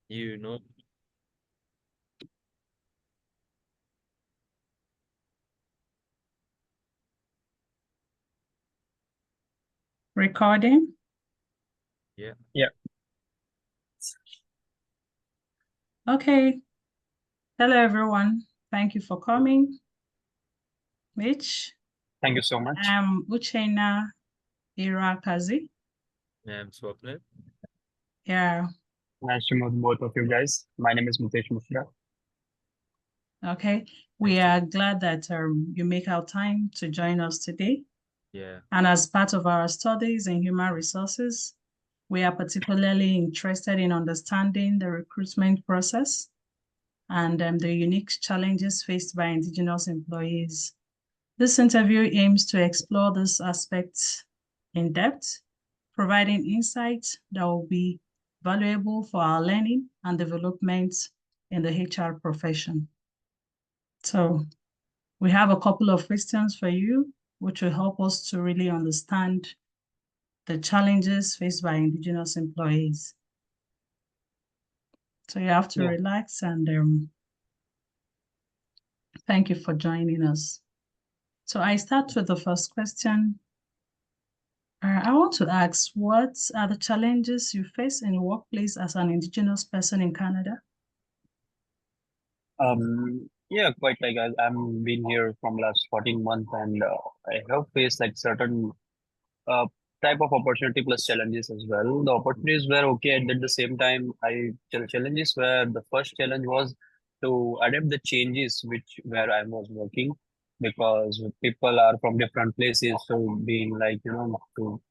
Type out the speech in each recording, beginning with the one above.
You know, Recording. yeah. Yeah, Okay. Hello, everyone. Thank you for coming. Mitch, thank you so much. I'm Uchenna Irakazi. I'm Swapnil. Yeah. Nice to meet both of you guys. My name is Mutesh Mishra. Okay. Nice We to are glad that you make our time to join us today. Yeah. And as part of our studies in human resources, we are particularly interested in understanding the recruitment process and the unique challenges faced by Indigenous employees. This interview aims to explore these aspects in depth, providing insights that will be valuable for our learning and development in the HR profession. So we have a couple of questions for you, which will help us to really understand the challenges faced by Indigenous employees. So you have to Yeah, relax and thank you for joining us. So I start with the first question. I want to ask, what are the challenges you face in the workplace as an Indigenous person in Canada? yeah, quite like I'm been here from last 14 months and I have faced like certain uh, type of opportunity plus challenges as well. The opportunities were okay, and at the same time, challenges were the first challenge was to adapt the changes which where I was working because people are from different places, so being like to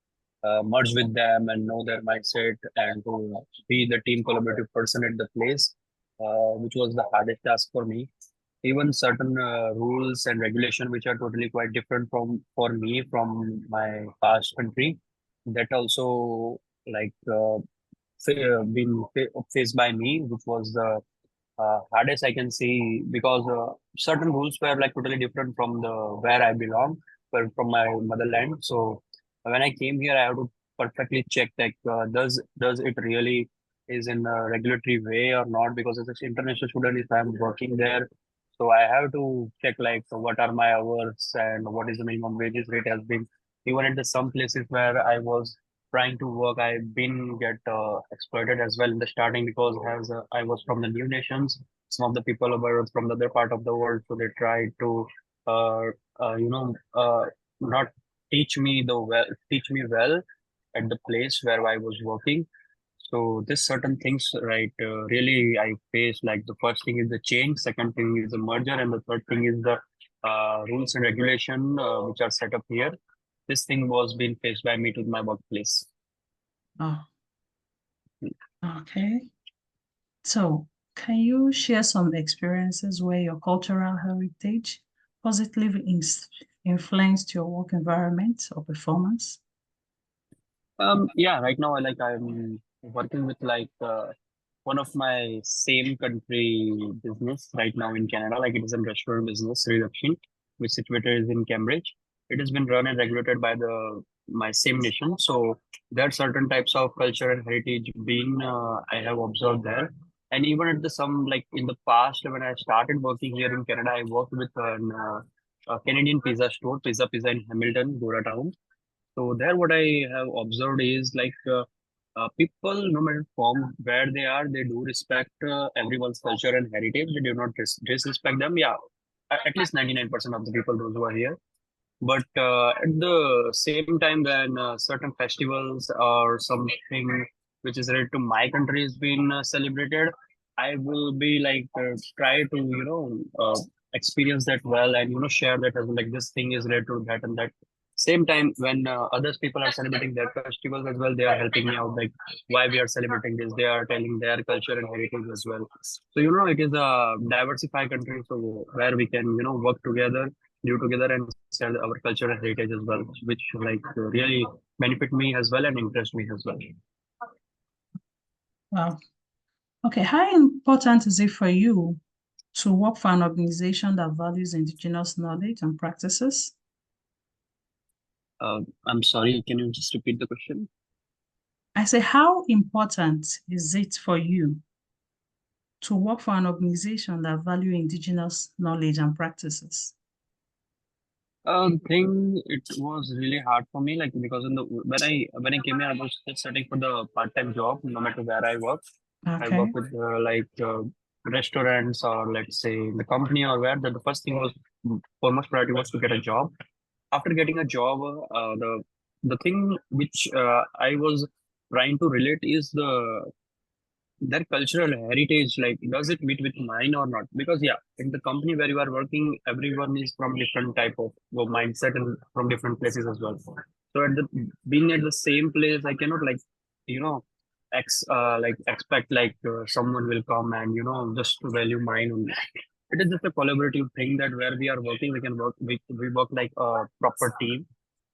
merge with them and know their mindset and to be the team collaborative person at the place, which was the hardest task for me. Even certain rules and regulation which are totally quite different from for me from my past country, that also like faced by me, which was the hardest I can see because certain rules were like totally different from the where I belong, but from my motherland. So when I came here, I have to perfectly check like does it really is in a regulatory way or not? Because as an international student, if I'm working there, so I have to check like what are my hours and what is the minimum wages rate has been. Even at the some places where I was trying to work, I've been get exploited as well in the starting because as I was from the new nations, some of the people were from the other part of the world, so they tried to uh, uh, you know uh, not teach me well at the place where I was working. So this certain things, right? Really, I face like the first thing is the change, second thing is the merger, and the third thing is the rules and regulation which are set up here. This thing was being faced by me to my workplace. Oh, okay. So can you share some experiences where your cultural heritage positively influenced your work environment or performance? Yeah, right now I'm working with one of my same country business right now in Canada. Like it is a restaurant business reduction, which situated is in Cambridge. It has been run and regulated by the my same nation. So there are certain types of culture and heritage being I have observed there. And even at the some like in the past when I started working here in Canada, I worked with a Canadian pizza store, Pizza in Hamilton, Gora Town. So there, what I have observed is people, no matter from where they are, they do respect everyone's culture and heritage. They do not disrespect them. Yeah, at least 99% of the people, those who are here. But at the same time, when certain festivals or something which is related to my country is being celebrated, I will be try to experience that well and share that as well, like this thing is related to that and that. Same time when others people are celebrating their festivals as well, they are helping me out like why we are celebrating this. They are telling their culture and heritage as well. So it is a diversified country, so where we can work together, live together, and sell our culture and heritage as well, which really benefit me as well and interest me as well. Wow. Okay, how important is it for you to work for an organization that values Indigenous knowledge and practices? I'm sorry, can you just repeat the question? I say, how important is it for you to work for an organization that value indigenous knowledge and practices? Thing it was really hard for me, like because when I came here, I was just searching for the part-time job, no matter where I work. I Okay. work with restaurants or let's say the company or where. The first thing was foremost priority was to get a job. After getting a job, the thing which I was trying to relate is their cultural heritage, like does it meet with mine or not? Because yeah, in the company where you are working, everyone is from different type of mindset and from different places as well. So at the being at the same place, I cannot like you know expect someone will come and just to value mine only. It is just a collaborative thing that where we are working, we can work we work like a proper team.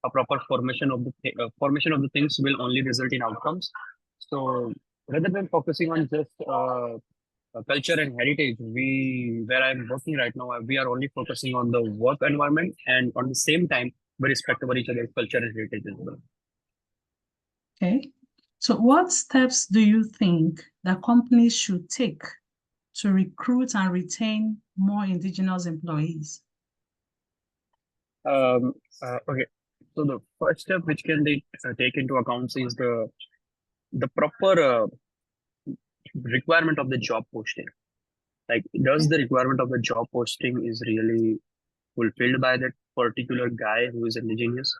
A proper formation of the things will only result in outcomes. So rather than focusing on just culture and heritage, we where I'm working right now, we are only focusing on the work environment, and on the same time, we respect over each other's culture and heritage as well. Okay. So what steps do you think that companies should take to recruit and retain more indigenous employees? Okay. So the first step which can they take into account is the proper requirement of the job posting. Like, does the requirement of the job posting is really fulfilled by that particular guy who is indigenous?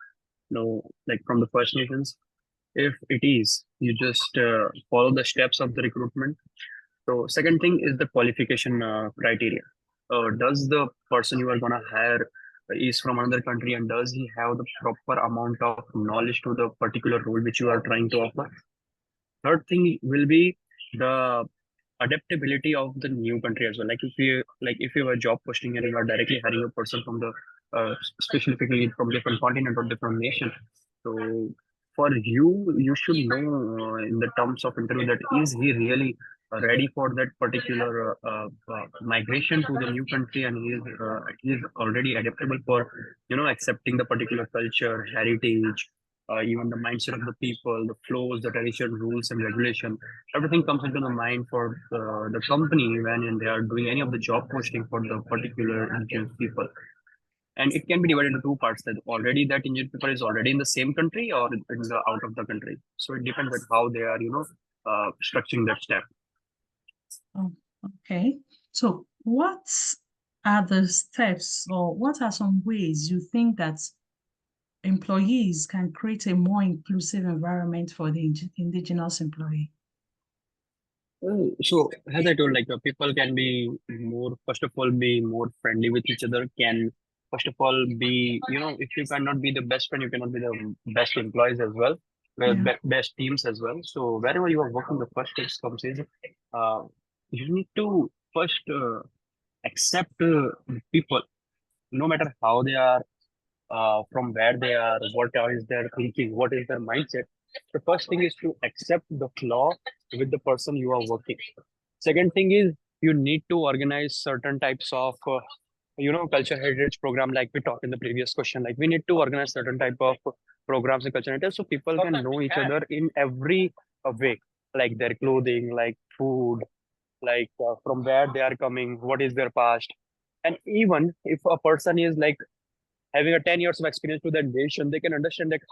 No, like from the First Nations. If it is, you just follow the steps of the recruitment. So second thing is the qualification criteria. Does the person you are gonna hire is from another country, and does he have the proper amount of knowledge to the particular role which you are trying to offer? Third thing will be the adaptability of the new country as well. Like if you have a job posting and you are directly hiring a person from the specifically from different continent or different nation. So for you should know in the terms of interview that is he really ready for that particular migration to the new country, and he is already adaptable for accepting the particular culture, heritage, even the mindset of the people, the flows, the tradition, rules, and regulation. Everything comes into the mind for the company when they are doing any of the job posting for the particular indigenous people. And it can be divided into two parts, that already that indigenous people is already in the same country or in the out of the country. So it depends on how they are, structuring that step. Oh, okay. So what are the steps, or what are some ways you think that employees can create a more inclusive environment for the indigenous employee? So as I told, like people can be more, first of all, be more friendly with each other. Can first of all be, if you cannot be the best friend, you cannot be the best employees as well, best teams as well. So wherever you are working, the first steps comes is, you need to first accept people, no matter how they are, from where they are, what is their thinking, what is their mindset. The first thing is to accept the flaw with the person you are working. Second thing is you need to organize certain types of culture heritage program, like we talked in the previous question. Like we need to organize certain type of programs in culture heritage so people can know each other in every way, like their clothing, like food, like from where they are coming, what is their past. And even if a person is like having a 10 years of experience to that nation, they can understand like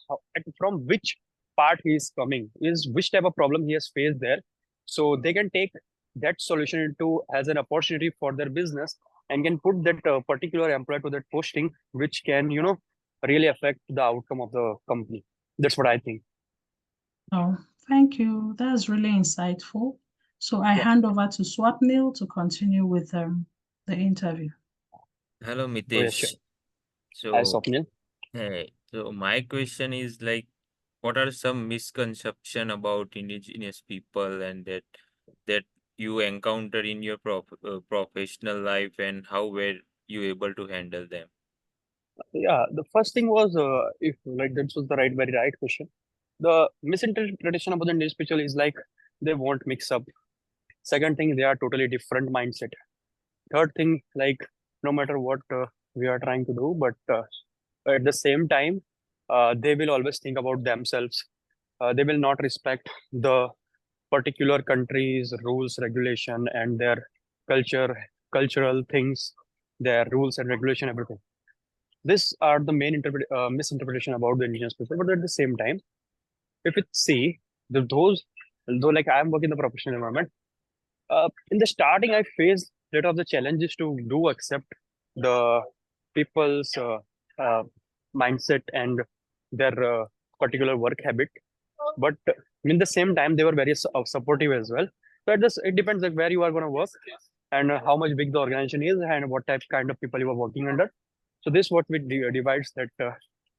from which part he is coming, is which type of problem he has faced there. So they can take that solution into as an opportunity for their business, and can put that particular employee to that posting, which can, really affect the outcome of the company. That's what I think. Oh, thank you. That's really insightful. So I hand over to Swapnil to continue with the interview. Hello, Oh, yeah, Mitesh. sure. Hi, So, Swapnil. hey, so my question is like, what are some misconception about indigenous people and that you encounter in your professional life, and how were you able to handle them? Yeah, the first thing was if like that was the very right question. The misinterpretation about the Indian people is like they won't mix up. Second thing, they are totally different mindset. Third thing, like no matter what we are trying to do, but at the same time, they will always think about themselves. They will not respect the particular countries, rules, regulation, and their culture, cultural things, their rules and regulation, everything. These are the main misinterpretation about the indigenous people. But at the same time, if it see those, though like I am working in the professional environment, in the starting I faced a lot of the challenges to do accept the people's uh, mindset and their particular work habit. But in the same time, they were very supportive as well. So it depends like where you are going to work and how much big the organization is and what type kind of people you are working under. So this what we divides that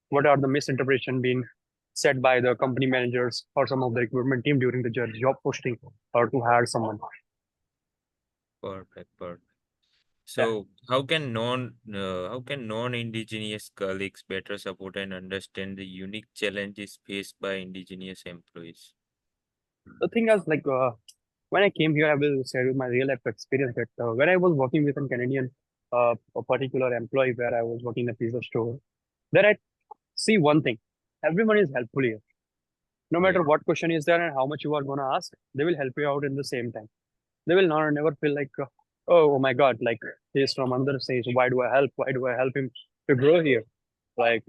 what are the misinterpretation being said by the company managers or some of the recruitment team during the job posting or to hire someone. Perfect, perfect. Yeah. So how can non-indigenous colleagues better support and understand the unique challenges faced by indigenous employees? The thing is like when I came here, I will share with my real life experience that when I was working with a Canadian, a particular employee where I was working in a pizza store, there I see one thing: everyone is helpful here. No Yeah, matter what question is there and how much you are gonna ask, they will help you out in the same time. They will not never feel like, oh my God, like he's from another stage. Why do I help? Why do I help him to grow here? Like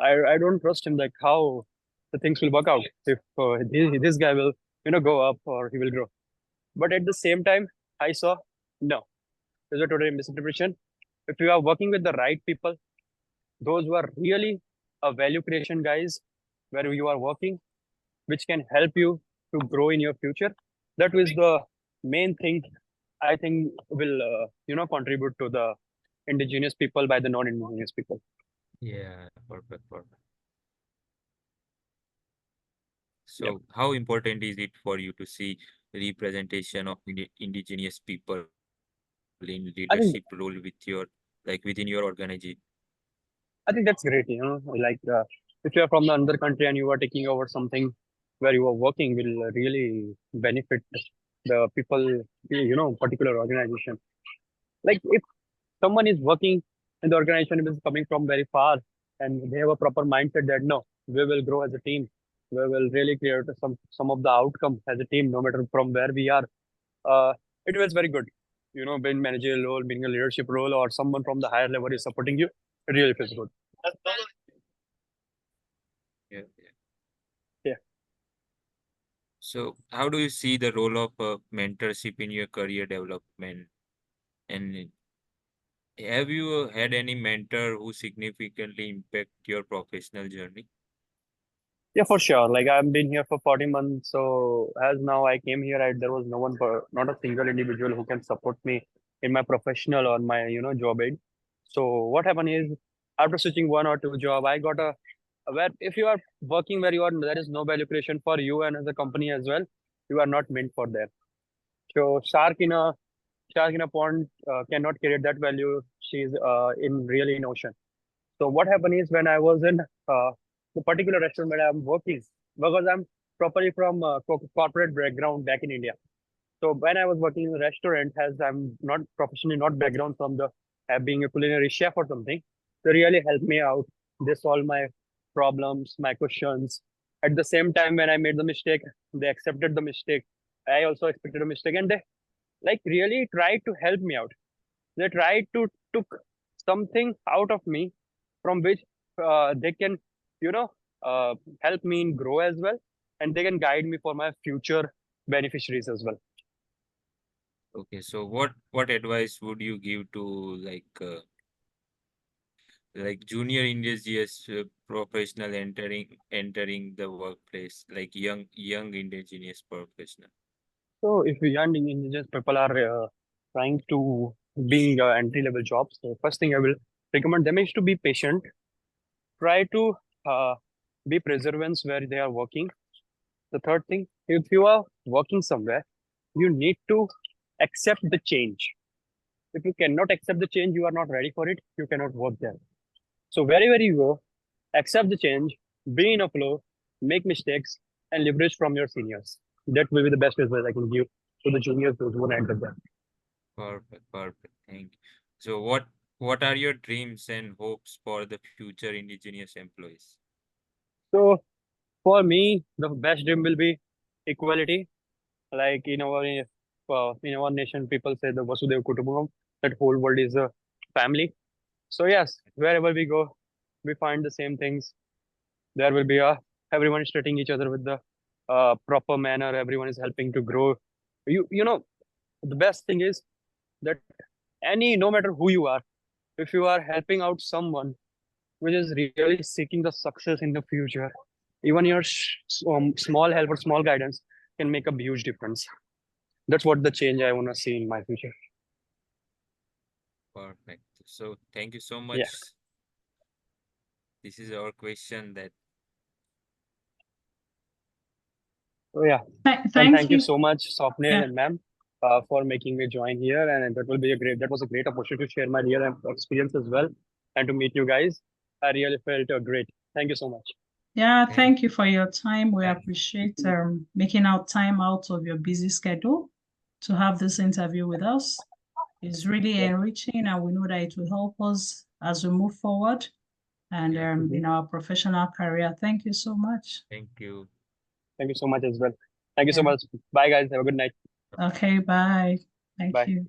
I don't trust him. Like how the things will work out if this guy will go up or he will grow. But at the same time, I saw no. There's a total misinterpretation. If you are working with the right people, those who are really a value creation guys, where you are working, which can help you to grow in your future, that is the main thing I think will contribute to the indigenous people by the non-indigenous people. yeah, perfect, perfect. Yep. So how important is it for you to see representation of indigenous people in I leadership think role with your within your organization? I think that's great. Like if you are from the other country and you are taking over something where you are working, will really benefit the people, particular organization. Like if someone is working in the organization is coming from very far and they have a proper mindset that no, we will grow as a team. We will really create some of the outcome as a team, no matter from where we are. Uh, it was very good. Being managerial role, being a leadership role, or someone from the higher level is supporting you, it really feels good. Yeah, yeah. Yeah. So how do you see the role of mentorship in your career development? And have you had any mentor who significantly impact your professional journey? Yeah, for sure. Like I've been here for 40 months. So as now I came here, there was no one, not a single individual who can support me in my professional or my, job aid. So what happened is after switching one or two job, I got where if you are working where you are, there is no value creation for you and as a company as well. You are not meant for that. So shark in a pond cannot create that value. She's in really in ocean. So what happened is when I was in the particular restaurant where I'm working, because I'm properly from corporate background back in India. So when I was working in a restaurant, as I'm not professionally not background from the being a culinary chef or something, they really helped me out. They solved my problems, my questions. At the same time, when I made the mistake, they accepted the mistake. I also expected a mistake, and they like really tried to help me out. They tried to took something out of me from which they can, you know, help me in grow as well, and they can guide me for my future beneficiaries as well. Okay, so what advice would you give to junior indigenous professional entering the workplace, like young indigenous professional? So if young indigenous people are trying to being entry level jobs, so first thing I will recommend them is to be patient. Try to uh, be perseverance where they are working. The third thing, if you are working somewhere, you need to accept the change. If you cannot accept the change, you are not ready for it, you cannot work there. So wherever you go, accept the change, be in a flow, make mistakes, and leverage from your seniors. That will be the best advice I can give to the juniors those who want to enter there. Perfect, perfect. Thank you. So what are your dreams and hopes for the future indigenous employees? So for me, the best dream will be equality, Like in our nation, people say the Vasudhaiva Kutumbakam, that whole world is a family. So yes, wherever we go, we find the same things. There will be everyone is treating each other with the proper manner. Everyone is helping to grow. You know, the best thing is that no matter who you are, if you are helping out someone which is really seeking the success in the future, even your small help or small guidance can make a huge difference. That's what the change I want to see in my future. Perfect. So thank you so Yeah. much. This is our question that So yeah. Thank Thank you you. so much, Swapnil Yeah. and ma'am, for making me join here. And that was a great opportunity to share my real experience as well and to meet you guys. I really felt great. Thank you so much. Yeah, thank thank you for your time. We thank appreciate making out time out of your busy schedule to have this interview with us. It's really Yeah. enriching, and we know that it will help us as we move forward and yeah, in our professional career. Thank you so much. thank you. Thank you so much as well. Thank you so Yeah. much. Bye, guys. Have a good night. Okay, bye. Thank Bye. you.